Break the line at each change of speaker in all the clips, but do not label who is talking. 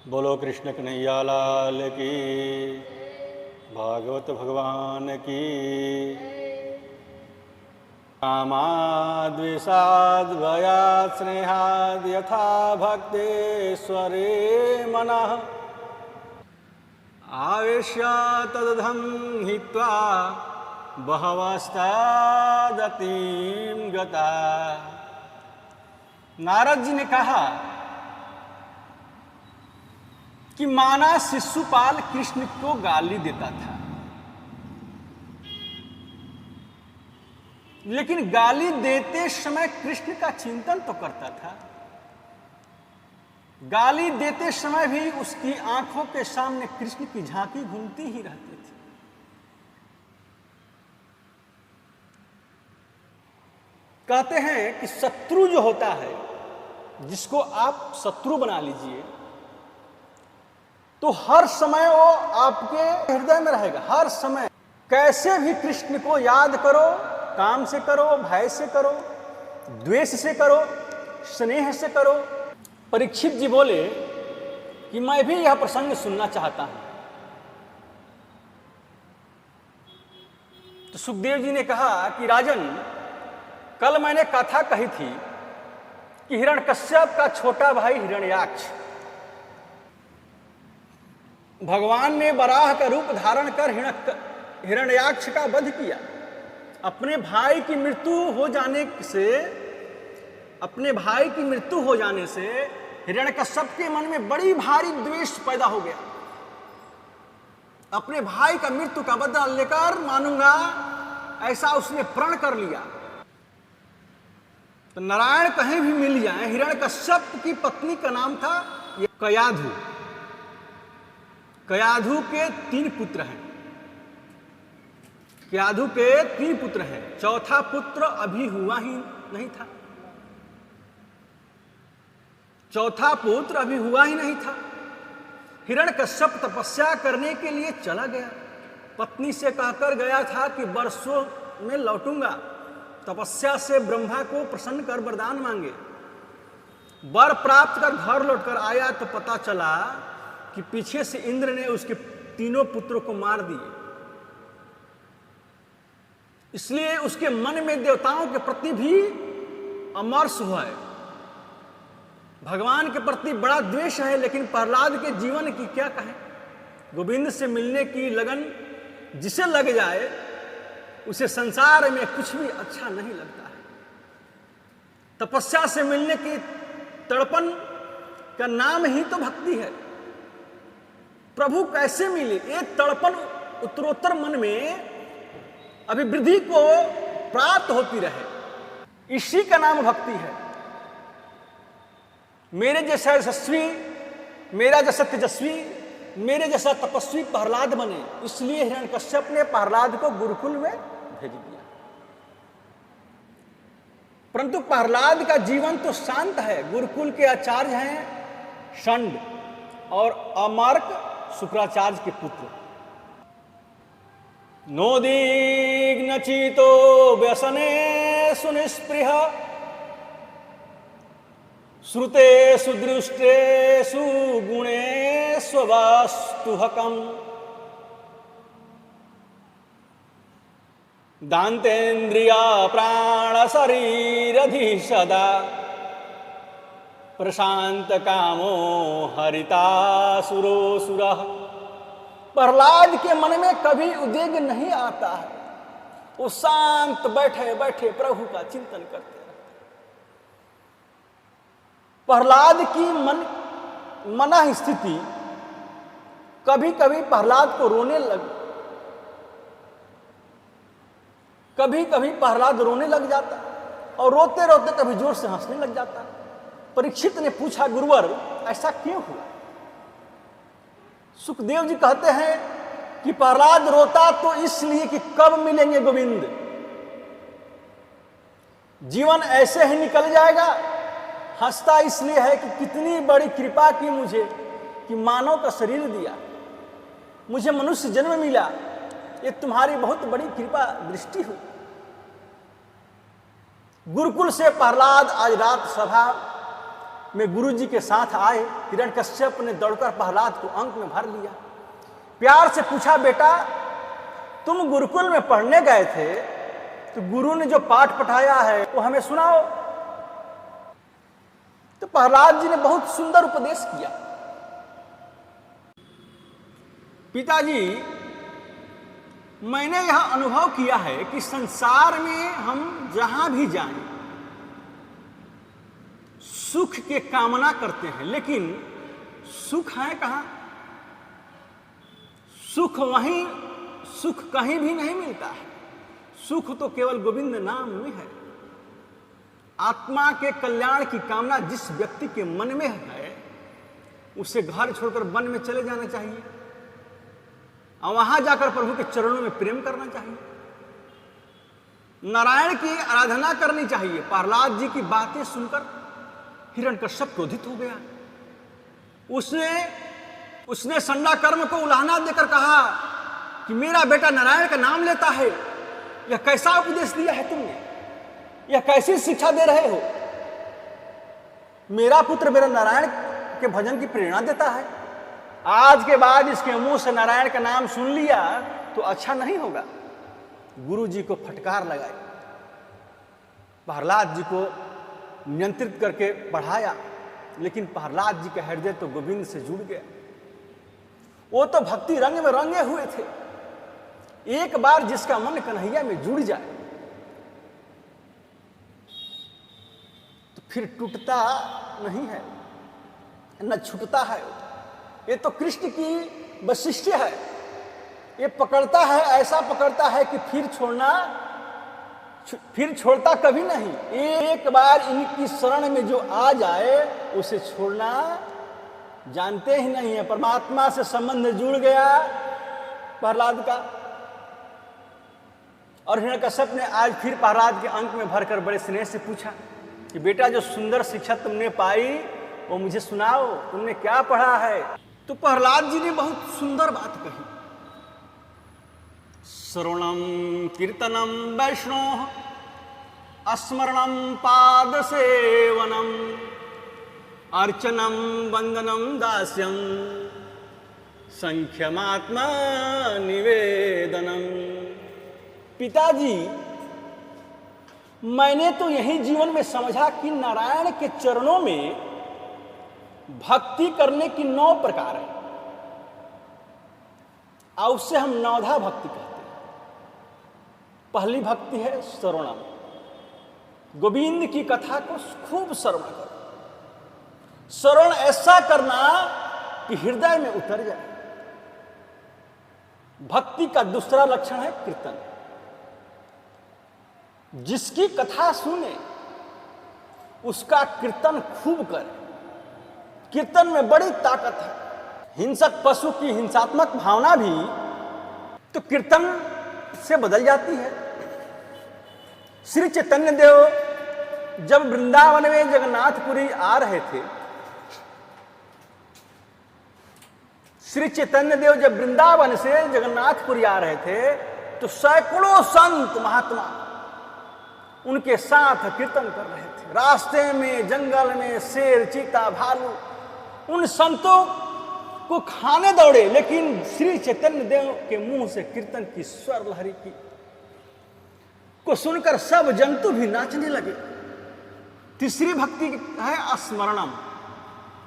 बोलो कृष्ण कन्हैया लाल की, भागवत भगवान की। कामाद्वेषाद् भयात् स्नेहाद् यथा भक्तेश्वरे मनः आवेश्य तदधं हित्वा बहवस्तादतीं गता। नारद जी ने कहा कि माना शिशुपाल कृष्ण को गाली देता था, लेकिन गाली देते समय कृष्ण का चिंतन तो करता था। गाली देते समय भी उसकी आंखों के सामने कृष्ण की झांकी घूमती ही रहती थी। कहते हैं कि शत्रु जो होता है, जिसको आप शत्रु बना लीजिए, तो हर समय वो आपके हृदय में रहेगा। हर समय कैसे भी कृष्ण को याद करो, काम से करो, भय से करो, द्वेष से करो, स्नेह से करो। परीक्षित जी बोले कि मैं भी यह प्रसंग सुनना चाहता हूं। तो सुखदेव जी ने कहा कि राजन, कल मैंने कथा कही थी कि हिरण्यकश्यप का छोटा भाई हिरण्याक्ष, भगवान ने वराह का रूप धारण कर हिरण्याक्ष का वध किया। अपने भाई की मृत्यु हो जाने से हिरण्यकश्यप के मन में बड़ी भारी द्वेष पैदा हो गया। अपने भाई का मृत्यु का बदला लेकर मानूंगा, ऐसा उसने प्रण कर लिया। तो नारायण कहीं भी मिल जाए। हिरण्यकश्यप की पत्नी का नाम था कयाधु। कयाधु के 3 पुत्र हैं। कयाधु के 3 पुत्र हैं। चौथा पुत्र अभी हुआ ही नहीं था। हिरण्यकश्यप तपस्या करने के लिए चला गया। पत्नी से कहकर गया था कि वर्षों में लौटूंगा। तपस्या से ब्रह्मा को प्रसन्न कर वरदान मांगे। वर प्राप्त कर घर लौटकर आया तो पता चला कि पीछे से इंद्र ने उसके 3 पुत्रों को मार दिए। इसलिए उसके मन में देवताओं के प्रति भी अमर्ष हुआ है। भगवान के प्रति बड़ा द्वेष है। लेकिन प्रहलाद के जीवन की क्या कहें। गोविंद से मिलने की लगन जिसे लग जाए, उसे संसार में कुछ भी अच्छा नहीं लगता है। तपस्या से मिलने की तड़पन का नाम ही तो भक्ति है। प्रभु कैसे मिले, एक तड़पन उत्तरोत्तर मन में अभिवृद्धि को प्राप्त होती रहे, इसी का नाम भक्ति है। मेरे जैसा यशस्वी, मेरा जैसा तेजस्वी, मेरे जैसा तपस्वी प्रहलाद बने, इसलिए हिरण्यकश्यप ने प्रहलाद को गुरुकुल में भेज दिया। परंतु प्रहलाद का जीवन तो शांत है। गुरुकुल के आचार्य हैं षंड और अमार्क, शुक्राचार्य के पुत्र। नोदीग्न चीतो व्यसने सुनिस्पृह श्रुते सुदृष्टे सुगुणे स्वस्तुहकम दान्तेन्द्रिया प्राण शरीरधि सदा प्रशांत कामो हरितासुरोसुरः। प्रहलाद के मन में कभी उद्वेग नहीं आता है। वो शांत बैठे बैठे प्रभु का चिंतन करते रहते। प्रहलाद की मनः स्थिति कभी कभी प्रहलाद को कभी कभी प्रहलाद रोने लग जाता और रोते रोते कभी जोर से हंसने लग जाता। परीक्षित ने पूछा, गुरुवर ऐसा क्यों हुआ? सुखदेव जी कहते हैं कि प्रहलाद रोता तो इसलिए कि कब मिलेंगे गोविंद, जीवन ऐसे ही निकल जाएगा। हंसता इसलिए है कि कितनी बड़ी कृपा की मुझे, कि मानव का शरीर दिया, मुझे मनुष्य जन्म मिला, ये तुम्हारी बहुत बड़ी कृपा दृष्टि हुई। गुरुकुल से प्रहलाद आज रात सभा में गुरु जी के साथ आए। हिरण्यकश्यप ने दौड़कर प्रहलाद को अंक में भर लिया। प्यार से पूछा, बेटा तुम गुरुकुल में पढ़ने गए थे तो गुरु ने जो पाठ पढ़ाया है वो हमें सुनाओ। तो प्रहलाद जी ने बहुत सुंदर उपदेश किया। पिताजी, मैंने यह अनुभव किया है कि संसार में हम जहां भी जाएं सुख के कामना करते हैं, लेकिन सुख है कहां? सुख कहीं भी नहीं मिलता है। सुख तो केवल गोविंद नाम में है। आत्मा के कल्याण की कामना जिस व्यक्ति के मन में है उसे घर छोड़कर वन में चले जाना चाहिए और वहां जाकर प्रभु के चरणों में प्रेम करना चाहिए, नारायण की आराधना करनी चाहिए। प्रहलाद जी की बातें सुनकर हिरण्यकश्यप क्रोधित हो गया। उसने संडा कर्म को उलाहना देकर कहा कि मेरा बेटा नारायण का नाम लेता है, यह कैसा उपदेश दिया है तुमने? यह कैसी शिक्षा दे रहे हो? मेरा पुत्र मेरा नारायण के भजन की प्रेरणा देता है, आज के बाद इसके मुंह से नारायण का नाम सुन लिया तो अच्छा नहीं होगा। गुरु जी को फटकार लगाई, प्रहलाद जी को नियंत्रित करके पढ़ाया, लेकिन प्रहलाद जी का हृदय तो गोविंद से जुड़ गया। वो तो भक्ति रंग में रंगे हुए थे। एक बार जिसका मन कन्हैया में जुड़ जाए तो फिर टूटता नहीं है, न छूटता है। ये तो कृष्ण की वैशिष्ट्य है। ये पकड़ता है, ऐसा पकड़ता है कि फिर छोड़ता कभी नहीं। एक बार इनकी शरण में जो आ जाए उसे छोड़ना जानते ही नहीं है। परमात्मा से संबंध जुड़ गया प्रहलाद का। और हिरण्यकश्यप ने आज फिर प्रहलाद के अंक में भरकर बड़े स्नेह से पूछा कि बेटा जो सुंदर शिक्षा तुमने पाई वो मुझे सुनाओ, तुमने क्या पढ़ा है? तो प्रहलाद जी ने बहुत सुंदर बात कही। श्रवणम कीर्तनम वैष्णो स्मरणम पाद सेवनम अर्चनम वंदनम दास्यम संख्यमात्मा निवेदनम। पिताजी, मैंने तो यही जीवन में समझा कि नारायण के चरणों में भक्ति करने की 9 प्रकार है और उससे हम नवधा भक्ति कहते हैं। पहली भक्ति है श्रवणम, गोविंद की कथा को खूब श्रवण करो। श्रवण ऐसा करना कि हृदय में उतर जाए। भक्ति का दूसरा लक्षण है कीर्तन। जिसकी कथा सुने उसका कीर्तन खूब करे। कीर्तन में बड़ी ताकत है। हिंसक पशु की हिंसात्मक भावना भी तो कीर्तन से बदल जाती है। श्री चैतन्य देव जब वृंदावन में जगन्नाथपुरी आ रहे थे, श्री चैतन्य देव जब वृंदावन से जगन्नाथपुरी आ रहे थे तो सैकड़ों संत महात्मा उनके साथ कीर्तन कर रहे थे। रास्ते में जंगल में शेर चीता भालू उन संतों को खाने दौड़े, लेकिन श्री चैतन्य देव के मुंह से कीर्तन की स्वर लहरी की को सुनकर सब जंतु भी नाचने लगे। तीसरी भक्ति है स्मरणम।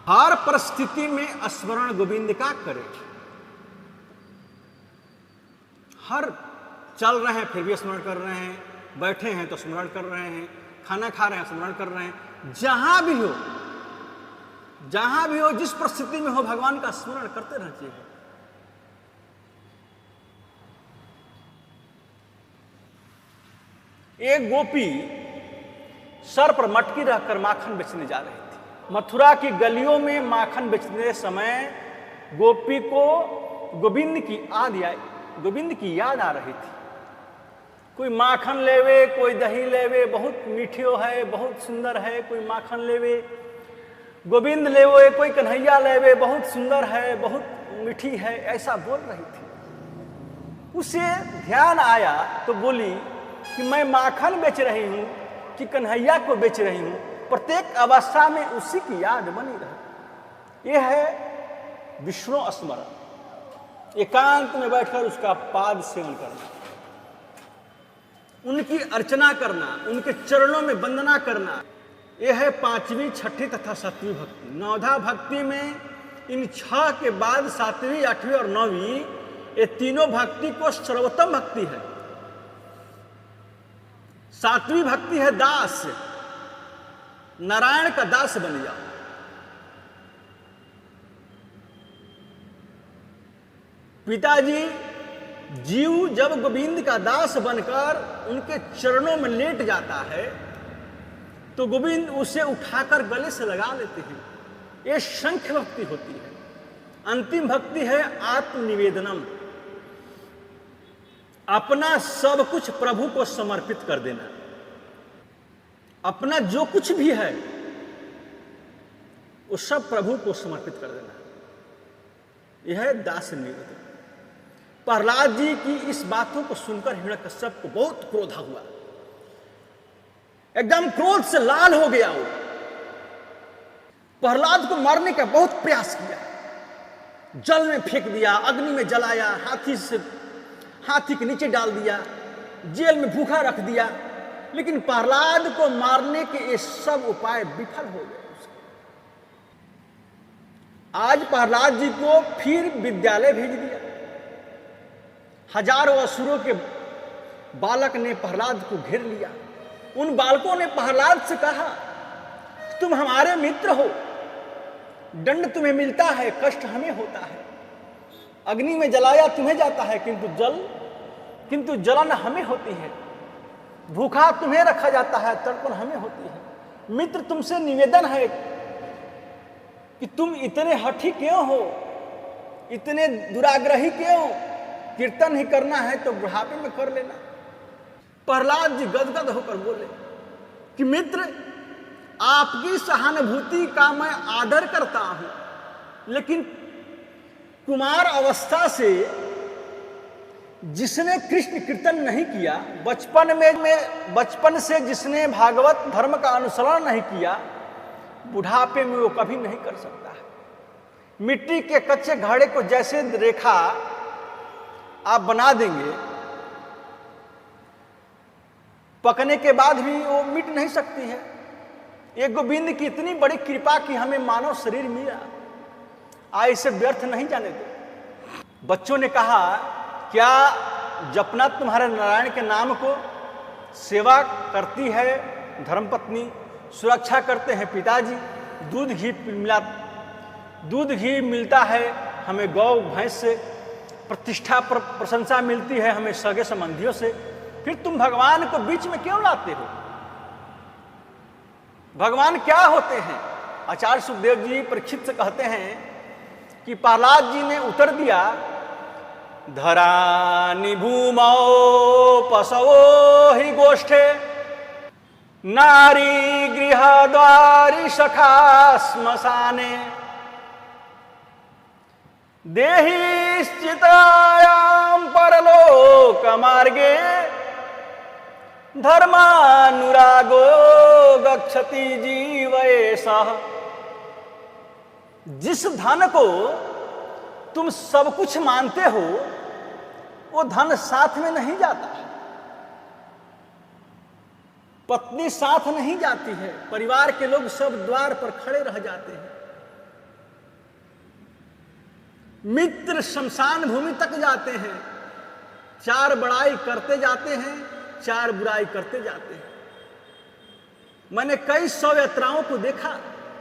हर परिस्थिति में स्मरण गोविंद का करे। हर चल रहे हैं फिर भी स्मरण कर रहे हैं, बैठे हैं तो स्मरण कर रहे हैं, खाना खा रहे हैं स्मरण कर रहे हैं। जहां भी हो जिस परिस्थिति में हो भगवान का स्मरण करते रहना चाहिए। एक गोपी सर पर मटकी रखकर माखन बेचने जा रही थी। मथुरा की गलियों में माखन बेचते समय गोपी को गोविंद की याद आ रही थी। कोई माखन लेवे, कोई दही लेवे, बहुत मीठियो है, बहुत सुंदर है, कोई माखन लेवे। गोविंद लेवे, कोई कन्हैया लेवे, बहुत सुंदर है, बहुत मीठी है, ऐसा बोल रही थी। उसे ध्यान आया तो बोली कि मैं माखन बेच रही हूं कि कन्हैया को बेच रही हूं, प्रत्येक अवस्था में उसी की याद बनी रहे। यह है विष्णु स्मरण, एकांत में बैठकर उसका पाद सेवन करना, उनकी अर्चना करना, उनके चरणों में वंदना करना। यह है 5वीं, 6ठी तथा 7वीं भक्ति। नवधा भक्ति में इन 6 के बाद 7वीं, 8वीं और 9वीं, ये तीनों भक्ति को सर्वोत्तम भक्ति है। 7वीं भक्ति है दास, नारायण का दास बन जाओ। पिताजी जीव जब गोविंद का दास बनकर उनके चरणों में लेट जाता है तो गोविंद उसे उठाकर गले से लगा लेते हैं। ये शंख भक्ति होती है। अंतिम भक्ति है आत्मनिवेदनम, अपना सब कुछ प्रभु को समर्पित कर देना। अपना जो कुछ भी है वो सब प्रभु को समर्पित कर देना। यह है दास निवेदन। प्रहलाद जी की इस बातों को सुनकर हिरण्यकश्यप को बहुत क्रोध हुआ, एकदम क्रोध से लाल हो गया। वो प्रहलाद को मारने का बहुत प्रयास किया, जल में फेंक दिया, अग्नि में जलाया, हाथी के नीचे डाल दिया, जेल में भूखा रख दिया, लेकिन प्रहलाद को मारने के ये सब उपाय विफल हो गए। आज प्रहलाद जी को फिर विद्यालय भेज दिया। हजारों असुरों के बालक ने प्रहलाद को घेर लिया। उन बालकों ने प्रहलाद से कहा, तुम हमारे मित्र हो, दंड तुम्हें मिलता है, कष्ट हमें होता है। अग्नि में जलाया तुम्हें जाता है, किंतु जलन हमें होती है। भूखा तुम्हें रखा जाता है, तड़पन हमें होती है। मित्र, तुमसे निवेदन है कि तुम इतने हठी क्यों हो, इतने दुराग्रही क्यों? कीर्तन ही करना है तो बुढ़ापे में कर लेना। प्रहलाद जी गदगद होकर बोले कि मित्र, आपकी सहानुभूति का मैं आदर करता हूं, लेकिन कुमार अवस्था से जिसने कृष्ण कीर्तन नहीं किया, बचपन से जिसने भागवत धर्म का अनुसरण नहीं किया, बुढ़ापे में वो कभी नहीं कर सकता है। मिट्टी के कच्चे घड़े को जैसे रेखा आप बना देंगे, पकने के बाद भी वो मिट नहीं सकती है। एक गोविंद की इतनी बड़ी कृपा कि हमें मानव शरीर मिला, आए इसे व्यर्थ नहीं जाने दो। बच्चों ने कहा, क्या जपना तुम्हारे नारायण के नाम को, सेवा करती है धर्मपत्नी, सुरक्षा करते हैं पिताजी, दूध घी मिलता है हमें गौ भैंस से, प्रतिष्ठा पर प्रशंसा मिलती है हमें सगे संबंधियों से, फिर तुम भगवान को बीच में क्यों लाते हो? भगवान क्या होते हैं? आचार्य सुखदेव जी परीक्षित से कहते हैं कि प्रहलाद जी ने उत्तर दिया, धरानि भूमौ पशवो हि गोष्ठे, नारी गृह द्वारि सखा श्मशाने, देहि स्थितायां परलोक मार्गे, धर्मानुरागो गच्छति जीवैषः। जिस धन को तुम सब कुछ मानते हो, वो धन साथ में नहीं जाता है, पत्नी साथ नहीं जाती है, परिवार के लोग सब द्वार पर खड़े रह जाते हैं, मित्र शमशान भूमि तक जाते हैं, 4 बड़ाई करते जाते हैं, 4 बुराई करते जाते हैं। मैंने कई 100 यात्राओं को देखा,